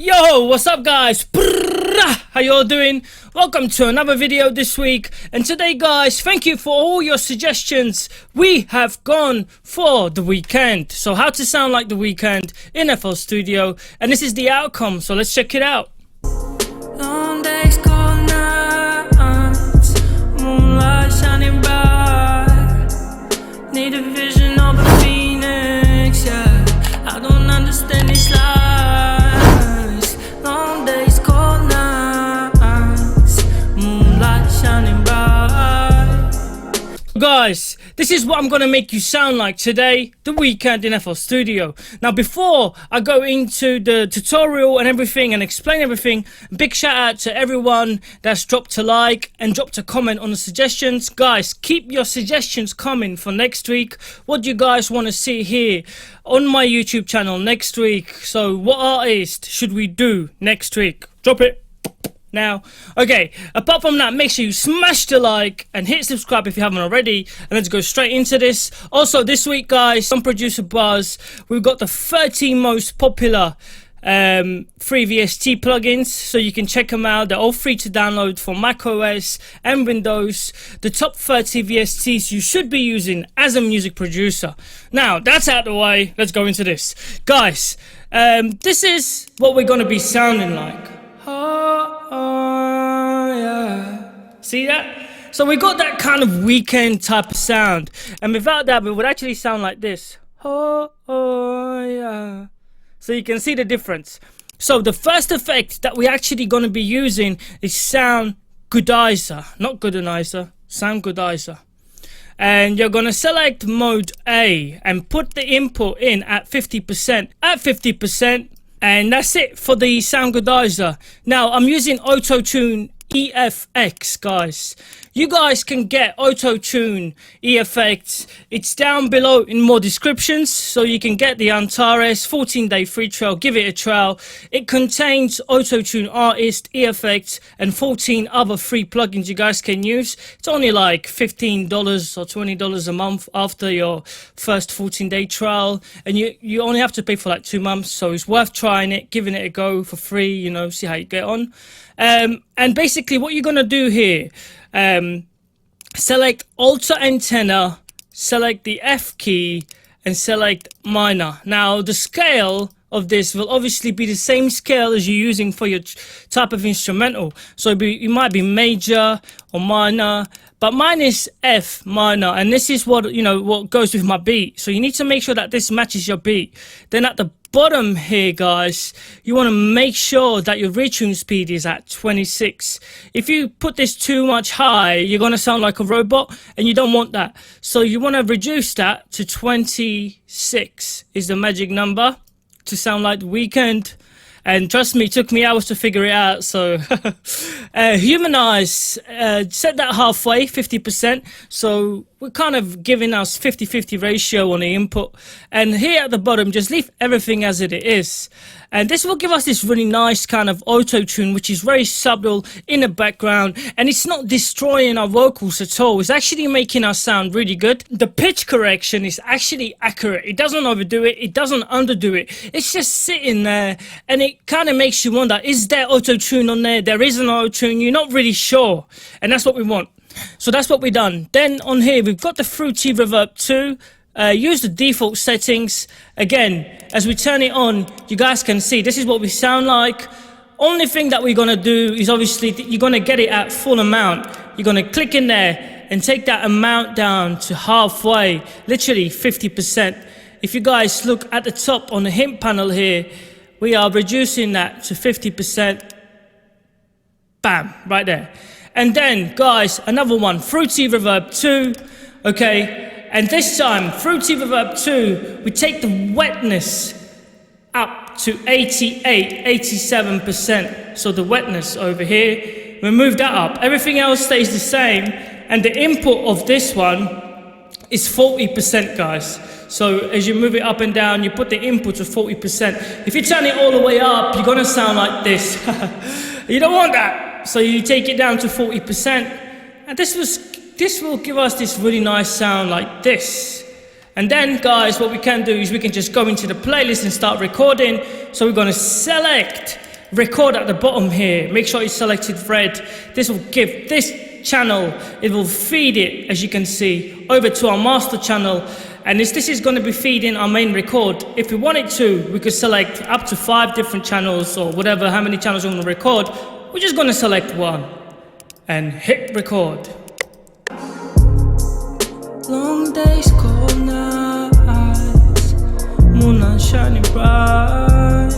Yo, what's up guys? How y'all doing? Welcome to another video this week, and today guys, thank you for all your suggestions. We have gone for The Weekend, so how to sound like The Weekend in FL Studio, and this is the outcome, so let's check it out. Long days, cold nights, moonlight shining bright. Need a vision of a phoenix, yeah. I don't understand these lies. Long days, cold nights, moonlight shining bright. Guys, this is what I'm gonna make you sound like today, The Weekend in FL Studio. Now before I go into the tutorial and everything and explain everything, big shout out to everyone that's dropped a like and dropped a comment on the suggestions. Guys, keep your suggestions coming for next week. What do you guys want to see here on my YouTube channel next week? So what artist should we do next week? Drop it now. Okay, apart from that, make sure you smash the like and hit subscribe if you haven't already, and let's go straight into this. Also this week guys, on Producer Buzz, we've got the 30 most popular free VST plugins, so you can check them out. They're all free to download for macOS and Windows. The top 30 VSTs you should be using as a music producer. Now that's out of the way, let's go into this. Guys, this is what we're going to be sounding like. Oh, yeah. See that? So we got that kind of Weekend type of sound, and without that we would actually sound like this. Oh, yeah. So you can see the difference. So the first effect that we're actually going to be using is Soundgoodizer, not Goodenizer, Soundgoodizer. And you're going to select mode A and put the input in at 50%. At 50%. And that's it for the Soundgoodizer. Now I'm using Autotune EFX, guys. You guys can get Autotune EFX. It's down below in more descriptions, so you can get the Antares 14-day free trial. Give it a trial. It contains Autotune Artist, EFX, and 14 other free plugins you guys can use. It's only like $15 or $20 a month after your first 14-day trial, and you only have to pay for like 2 months, so it's worth trying it, giving it a go for free, you know, see how you get on. And basically what you're gonna do here, select alter antenna, select the F key, and select minor. Now the scale of this will obviously be the same scale as you're using for your type of instrumental. So it might be major or minor, but mine is F minor, and this is what, you know, what goes with my beat. So you need to make sure that this matches your beat. Then at the bottom here guys, you want to make sure that your retune speed is at 26. If you put this too much high, you're going to sound like a robot, and you don't want that. So you want to reduce that to 26 is the magic number to sound like The Weekend. And trust me, it took me hours to figure it out. So humanize, set that halfway, 50%. So we're kind of giving us 50-50 ratio on the input. And here at the bottom, just leave everything as it is. And this will give us this really nice kind of auto-tune, which is very subtle in the background. And it's not destroying our vocals at all. It's actually making us sound really good. The pitch correction is actually accurate. It doesn't overdo it. It doesn't underdo it. It's just sitting there. And it kind of makes you wonder, is there auto-tune on there? There is an auto-tune. You're not really sure. And that's what we want. So that's what we've done. Then on here, we've got the Fruity Reverb 2. Use the default settings. Again, as we turn it on, you guys can see this is what we sound like. Only thing that we're gonna do is obviously you're gonna get it at full amount. You're gonna click in there and take that amount down to halfway, literally 50%. If you guys look at the top on the hint panel here, we are reducing that to 50%. Bam, right there. And then guys, another one, Fruity Reverb 2. Okay. And this time, Fruity Reverb 2, we take the wetness up to 88, 87%. So the wetness over here, we move that up. Everything else stays the same. And the input of this one is 40%, guys. So as you move it up and down, you put the input to 40%. If you turn it all the way up, you're gonna sound like this. You don't want that. So you take it down to 40%. And this will give us this really nice sound like this. And then guys, what we can do is we can just go into the playlist and start recording. So we're going to select record at the bottom here. Make sure you selected red. This will give this channel, it will feed it, as you can see, over to our master channel. And this is going to be feeding our main record. If we wanted to, we could select up to 5 different channels or whatever, how many channels we want to record. We're just going to select one and hit record. Long days, cold nights, moonlight shining bright.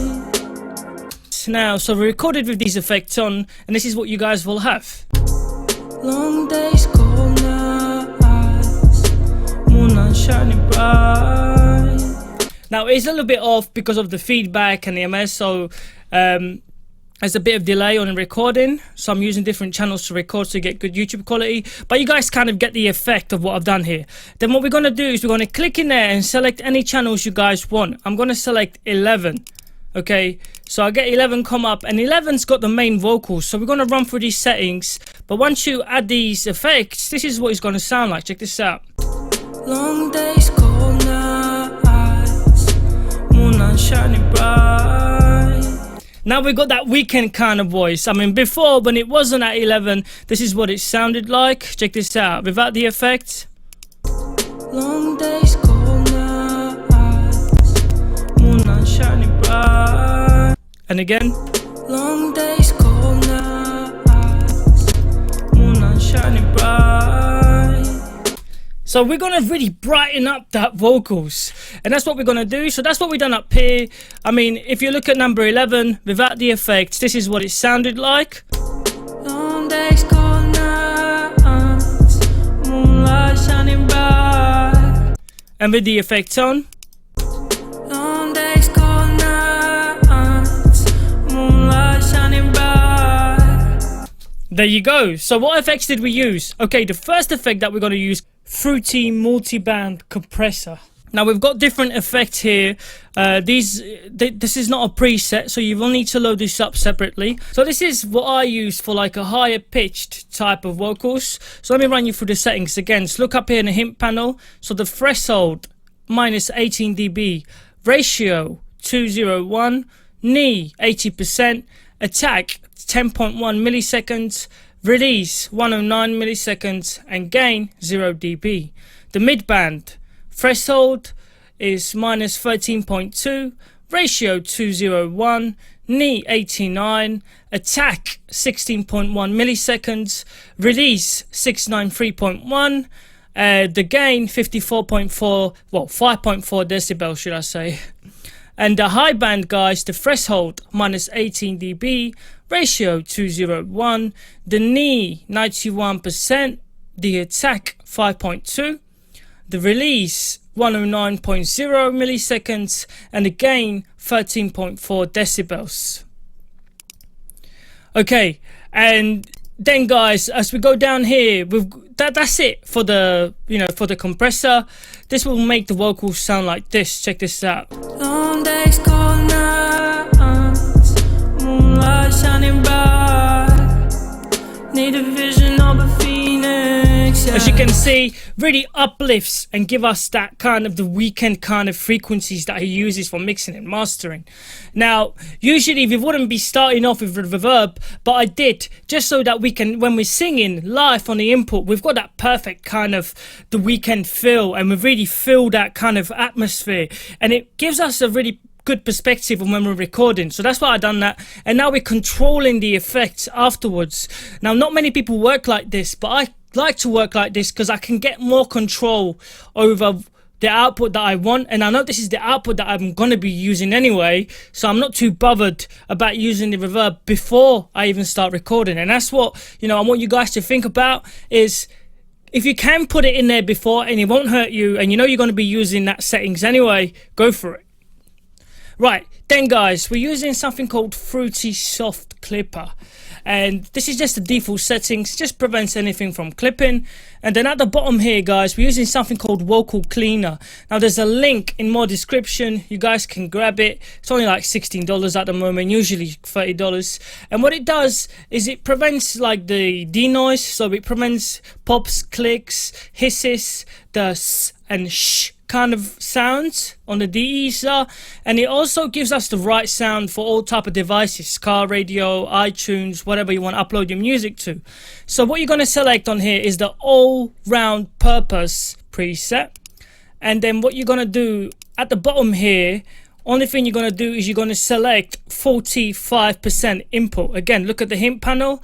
Now, so we recorded with these effects on, and this is what you guys will have. Long days, cold nights, moonlight shining bright. Now, it's a little bit off because of the feedback and the MS, so there's a bit of delay on the recording, so I'm using different channels to record to get good YouTube quality, but you guys kind of get the effect of what I've done here. Then what we're going to do is we're going to click in there and select any channels you guys want. I'm going to select 11, okay, so I get 11 come up, and 11's got the main vocals, so we're going to run through these settings, but once you add these effects, this is what it's going to sound like. Check this out. Long days, cold nights, moonlight shining bright. Now we've got that Weekend kind of voice. I mean, before, when it wasn't at 11, this is what it sounded like. Check this out, without the effects. Long days, cold nights, moonlight shining bright. And again. Long days, cold nights, moonlight shining bright. So we're going to really brighten up that vocals, and that's what we're going to do. So that's what we've done up here. I mean, if you look at number 11 without the effects, this is what it sounded like. Long days, cold nights, moonlight shining bright. And with the effects on. Long days, cold nights, moonlight shining bright. There you go. So what effects did we use? Okay, the first effect that we're going to use, Fruity multi-band compressor. Now we've got different effects here. This is not a preset, so you will need to load this up separately. So this is what I use for like a higher pitched type of vocals. So let me run you through the settings again. So look up here in the hint panel. So the threshold minus 18 dB, ratio 201, knee 80%, attack 10.1 milliseconds, release 109 milliseconds, and gain 0 dB. The midband threshold is minus 13.2, ratio 201, knee 89, attack 16.1 milliseconds, release 693.1, the gain 54.4, well 5.4 decibels should I say. And the high band, guys, the threshold minus 18 dB, ratio 201, the knee 91%, the attack 5.2, the release 109.0 milliseconds, and the gain 13.4 decibels. Okay, and then guys, as we go down here, that's it for the for the compressor. This will make the vocals sound like this. Check this out. Long days, cold nights, moonlight shining bright. Need a vision of a phoenix. Yeah. As you can see, really uplifts and give us that kind of the Weekend kind of frequencies that he uses for mixing and mastering. Now, usually we wouldn't be starting off with reverb, but I did just so that we can, when we're singing live on the input, we've got that perfect kind of the Weekend feel, and we really feel that kind of atmosphere, and it gives us a really good perspective on when we're recording. So that's why I done that, and now we're controlling the effects afterwards. Now, not many people work like this, but I like to work like this because I can get more control over the output that I want, and I know this is the output that I'm going to be using anyway, so I'm not too bothered about using the reverb before I even start recording. And that's what I want you guys to think about, is if you can put it in there before and it won't hurt you, and you're going to be using that settings anyway, go for it. Right, then guys, we're using something called Fruity Soft Clipper, and this is just the default settings, just prevents anything from clipping. And then at the bottom here, guys, we're using something called Vocal Cleaner. Now there's a link in my description, you guys can grab it. It's only like $16 at the moment, usually $30. And what it does is it prevents like the denoise, so it prevents pops, clicks, hisses, the s and sh kind of sounds on the de-esser, and it also gives us the right sound for all type of devices, car radio, iTunes, whatever you want to upload your music to. So what you're going to select on here is the all-round purpose preset, and then what you're going to do at the bottom here, only thing you're going to do is you're going to select 45% input. Again, look at the hint panel,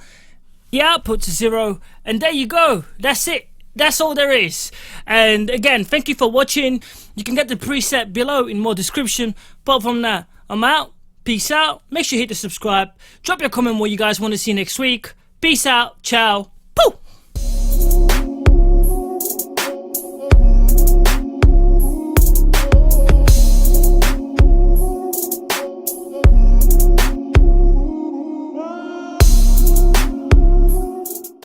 the output to 0, and there you go. That's it. That's all there is. And again, thank you for watching. You can get the preset below in more description. But from that, I'm out. Peace out. Make sure you hit the subscribe. Drop your comment what you guys want to see next week. Peace out. Ciao.